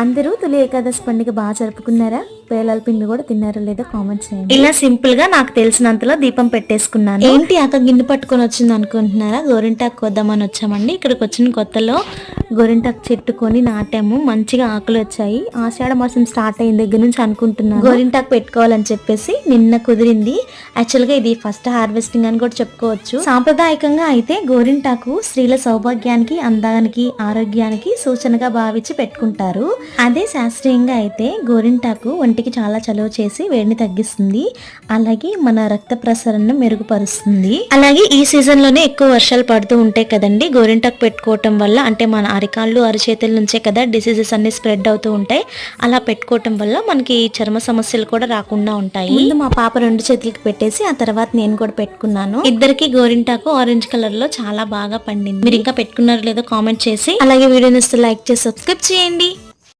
అందరూ తొలి ఏకాదశి పండుగ బాగా జరుపుకున్నారా? పేలాల పిండి కూడా తిన్నారా లేదా కామెంట్ చేయండి. ఇలా సింపుల్ గా నాకు తెలిసినంతలో దీపం పెట్టేసుకున్నాను. ఏంటి అక్క గిన్నె పట్టుకొని వచ్చింది అనుకుంటున్నారా? గోరింటాకు కొద్దామని వచ్చామండి. ఇక్కడికి వచ్చిన కొత్తలో గోరింటాకు చెట్టుకొని నాటాము. మంచిగా ఆకులు వచ్చాయి. ఆషాఢ మాసం స్టార్ట్ అయిన దగ్గర నుంచి అనుకుంటున్నాను గోరింటాకు పెట్టుకోవాలని చెప్పేసి. నిన్న కుదిరింది. యాక్చువల్ గా ఇది ఫస్ట్ హార్వెస్టింగ్ అని కూడా చెప్పుకోవచ్చు. సాంప్రదాయకంగా అయితే గోరింటాకు స్త్రీల సౌభాగ్యానికి, అందానికి, ఆరోగ్యానికి సూచనగా భావించి పెట్టుకుంటారు. అదే శాస్త్రీయంగా అయితే గోరింటాకు ఒంటికి చాలా చలువ చేసి వేడిని తగ్గిస్తుంది. అలాగే మన రక్త ప్రసరణ మెరుగుపరుస్తుంది. అలాగే ఈ సీజన్ లోనే ఎక్కువ వర్షాలు పడుతూ ఉంటాయి కదండి. గోరింటాకు పెట్టుకోవటం వల్ల అంటే మన అరికాళ్ళు అరిచేతుల నుంచే కదా డిసీజెస్ అన్ని స్ప్రెడ్ అవుతూ ఉంటాయి. అలా పెట్టుకోవటం వల్ల మనకి చర్మ సమస్యలు కూడా రాకుండా ఉంటాయి. ముందు మా పాప 2 చేతులకి పెట్టేసి ఆ తర్వాత నేను కూడా పెట్టుకున్నాను. ఇద్దరికి గోరింటాకు ఆరెంజ్ కలర్ లో చాలా బాగా పండింది. మీరు ఇంకా పెట్టుకున్నారో లేదో కామెంట్ చేసి, అలాగే వీడియోని లైక్ చేసి సబ్స్క్రైబ్ చేయండి.